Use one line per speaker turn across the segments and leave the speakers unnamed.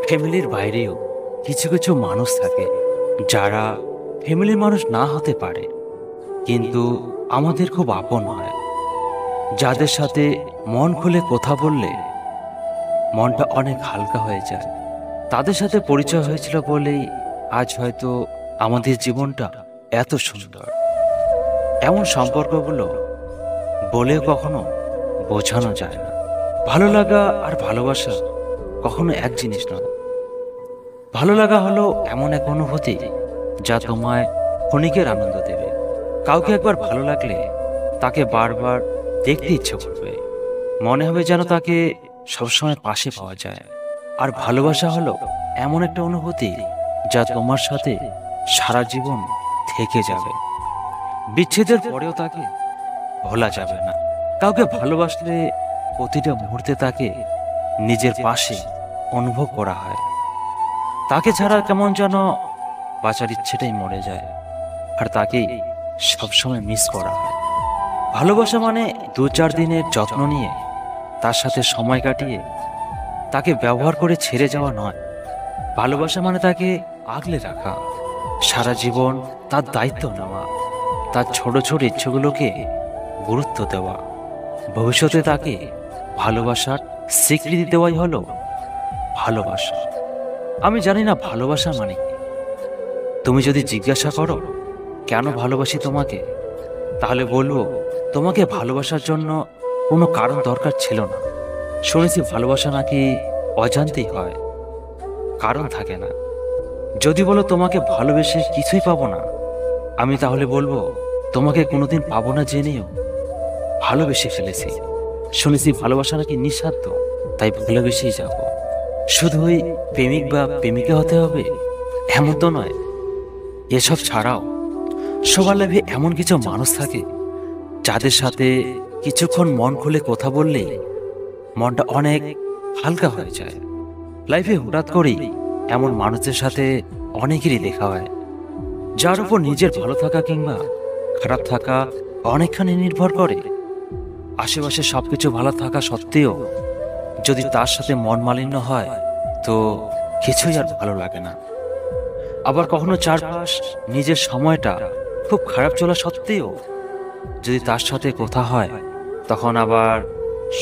ফ্যামিলির বাইরেও কিছু কিছু মানুষ থাকে যারা ফ্যামিলির মানুষ না হতে পারে, কিন্তু আমাদের খুব আপন হয়। যাদের সাথে মন খুলে কথা বললে মনটা অনেক হালকা হয়ে যায়। তাদের সাথে পরিচয় হয়েছিল বলেই আজ হয়তো আমাদের জীবনটা এত সুন্দর। এমন সম্পর্কগুলো বলেও কখনো বোঝানো যায় না। ভালো লাগা আর ভালোবাসা কখনো এক জিনিস নয়। ভালো লাগা হলো এমন এক অনুভূতি যা তোমায় ক্ষণিকের আনন্দ দেবে। কাউকে একবার ভালো লাগলে তাকে বারবার দেখতে ইচ্ছে করবে, মনে হবে যেন তাকে সবসময় পাশে পাওয়া যায়। আর ভালোবাসা হলো এমন একটা অনুভূতি যা তোমার সাথে সারা জীবন থেকে যাবে। বিচ্ছেদের পরেও তাকে ভোলা যাবে না। কাউকে ভালোবাসলে প্রতিটা মুহূর্তে তাকে নিজের পাশে অনুভব করা হয়। তাকে ছাড়া কেমন যেন বাঁচার ইচ্ছেটাই মরে যায়, আর তাকেই সবসময় মিস করা হয়। ভালোবাসা মানে 2-4 দিনের যত্ন নিয়ে তার সাথে সময় কাটিয়ে তাকে ব্যবহার করে ছেড়ে যাওয়া নয়। ভালোবাসা মানে তাকে আগলে রাখা, সারা জীবন তার দায়িত্ব নেওয়া, তার ছোট ছোট ইচ্ছেগুলোকে গুরুত্ব দেওয়া, ভবিষ্যতে তাকে ভালোবাসার স্বীকৃতি দেওয়াই হলো ভালোবাসা। আমি জানি না ভালোবাসা মানে কি। তুমি যদি জিজ্ঞাসা করো কেন ভালোবাসি তোমাকে, তাহলে বলবো তোমাকে ভালোবাসার জন্য কোনো কারণ দরকার ছিল না। শুনেছি ভালোবাসা নাকি অজান্তেই হয়, কারণ থাকে না। যদি বলো তোমাকে ভালোবেসে কিছুই পাবো না, আমি তাহলে বলবো তোমাকে কোনোদিন পাবো না জেনেও ভালোবেসে ফেলেছি। শুনেছি ভালোবাসা নাকি নিঃস্বার্থ, তাই ভালোবেসেই যাব। শুধু ওই প্রেমিক বা প্রেমিকা হতে হবে এমন তো নয়। এসব ছাড়াও সবার লাইফে এমন কিছু মানুষ থাকে যাদের সাথে কিছুক্ষণ মন খুলে কথা বললে মনটা অনেক হালকা হয়ে যায়। লাইফে হঠাৎ করেই এমন মানুষদের সাথে অনেকেরই দেখা হয়, যার উপর নিজের ভালো থাকা কিংবা খারাপ থাকা অনেকখানি নির্ভর করে। আশেপাশে সবকিছু ভালো থাকা সত্ত্বেও যদি তার সাথে মন মালিন্য হয় তো কিছুই আর ভালো লাগে না। আবার কখনো চারপাশ নিজের সময়টা খুব খারাপ চলা সত্ত্বেও যদি তার সাথে কথা হয় তখন আবার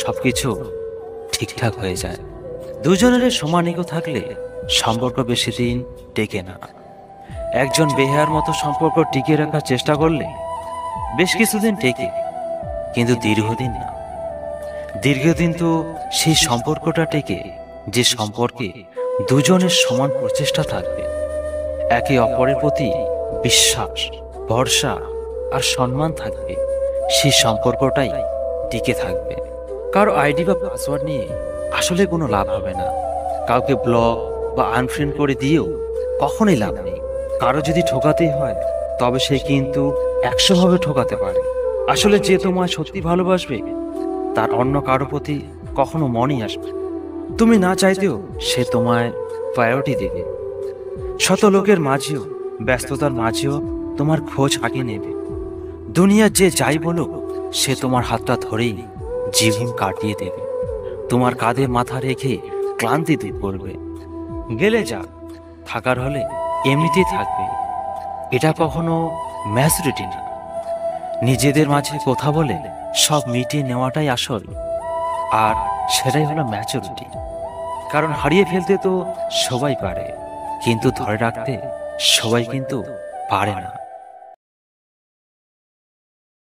সবকিছু ঠিকঠাক হয়ে যায়। দুজনের সমান ইগো থাকলে সম্পর্ক বেশি দিন টেকে না। একজন বেহায়ার মতো সম্পর্ক টিকিয়ে রাখার চেষ্টা করলে বেশ কিছুদিন টেকে, কিন্তু দীর্ঘদিন না। দীর্ঘদিন তো সেই সম্পর্কটা টেকে যে সম্পর্কে দুজনের সমান প্রচেষ্টা থাকবে, একে অপরের প্রতি বিশ্বাস, ভরসা আর সম্মান থাকবে। সেই সম্পর্কটাই টিকে থাকবে। কারো আইডি বা পাসওয়ার্ড নিয়ে আসলে কোনো লাভ হবে না। কাউকে ব্লক বা আনফ্রেন্ড করে দিয়েও কখনোই লাভ নেই। কারো যদি ঠকাতেই হয় তবে সে কিন্তু 100ভাবে ঠকাতে পারে। আসলে যে তোমায় সত্যি ভালোবাসবে তার অন্য কারো প্রতি কখনো মনই আসবে। তুমি না চাইতেও সে তোমায় প্রায়োরিটি দেবে। শত লোকের মাঝেও, ব্যস্ততার মাঝেও তোমার খোঁজ আগে নেবে। দুনিয়া যে যাই বলুক সে তোমার হাতটা ধরেই জীবন কাটিয়ে দেবে। তোমার কাঁধে মাথা রেখে ক্লান্তি দূর করবে। গেলে যাক, থাকার হলে এমনিতেই থাকবে। এটা কখনো ম্যাচুরিটি না। নিজেদের মাঝে কথা বলে সব মিটিয়ে নেওয়াটাই আসল, আর সেটাই হলো ম্যাচুরিটি। কারণ হারিয়ে ফেলতে তো সবাই পারে, কিন্তু ধরে রাখতে সবাই কিন্তু পারে না।